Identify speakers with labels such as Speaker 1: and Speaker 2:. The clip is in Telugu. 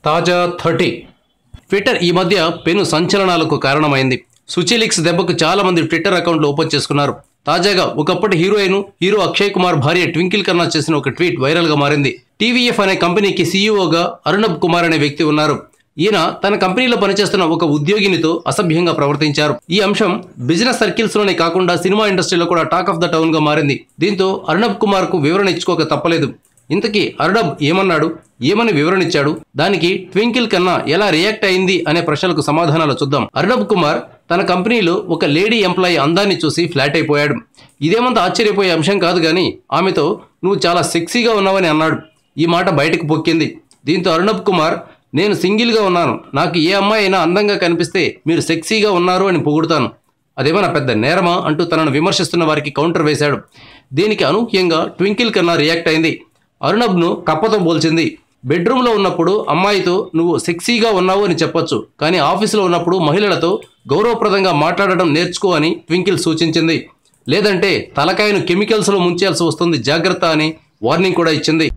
Speaker 1: తాజా 30 ట్విట్టర్ ఈ మధ్య పెను సంచలనాలకు కారణమైంది. సుచిలీక్స్ దెబ్బకు చాలా మంది ట్విట్టర్ అకౌంట్లు ఓపెన్ చేసుకున్నారు. తాజాగా ఒకప్పటి హీరో అక్షయ్ కుమార్ భార్య ట్వింకిల్ ఖన్నా చేసిన ఒక ట్వీట్ వైరల్ గా మారింది. టీవీఎఫ్ అనే కంపెనీకి సీఈఓగా అర్నబ్ కుమార్ అనే వ్యక్తి ఉన్నారు. ఈయన తన కంపెనీలో పనిచేస్తున్న ఒక ఉద్యోగినితో అసభ్యంగా ప్రవర్తించారు. ఈ అంశం బిజినెస్ సర్కిల్స్ లోనే కాకుండా సినిమా ఇండస్ట్రీలో కూడా టాక్ ఆఫ్ ద టౌన్ గా మారింది. దీంతో అర్నబ్ కుమార్ కు వివరణ ఇచ్చుకోక తప్పలేదు. ఇంతకీ అర్నబ్ ఏమన్నాడు, ఏమని వివరణ ఇచ్చాడు, దానికి ట్వింకిల్ ఖన్నా ఎలా రియాక్ట్ అయింది అనే ప్రశ్నలకు సమాధానాలు చూద్దాం. అర్నబ్ కుమార్ తన కంపెనీలో ఒక లేడీ ఎంప్లాయీ అందాన్ని చూసి ఫ్లాట్ అయిపోయాడు. ఇదేమంత ఆశ్చర్యపోయే అంశం కాదు కానీ ఆమెతో నువ్వు చాలా సెక్సీగా ఉన్నావని అన్నాడు. ఈ మాట బయటకు పొక్కింది. దీంతో అర్నబ్ కుమార్, నేను సింగిల్గా ఉన్నాను, నాకు ఏ అమ్మాయి అయినా అందంగా కనిపిస్తే మీరు సెక్సీగా ఉన్నారు అని పొగుడుతాను, అదేమన్నా పెద్ద నేరమా అంటూ తనను విమర్శిస్తున్న వారికి కౌంటర్ వేశాడు. దీనికి అనూహ్యంగా ట్వింకిల్ ఖన్నా రియాక్ట్ అయింది. అర్నబ్ను కప్పతో పోల్చింది. బెడ్రూమ్లో ఉన్నప్పుడు అమ్మాయితో నువ్వు సెక్సీగా ఉన్నావు అని చెప్పొచ్చు, కానీ ఆఫీసులో ఉన్నప్పుడు మహిళలతో గౌరవప్రదంగా మాట్లాడడం నేర్చుకో అని ట్వింకిల్ సూచించింది. లేదంటే తలకాయను కెమికల్స్లో ముంచాల్సి వస్తుంది, జాగ్రత్త అని వార్నింగ్ కూడా ఇచ్చింది.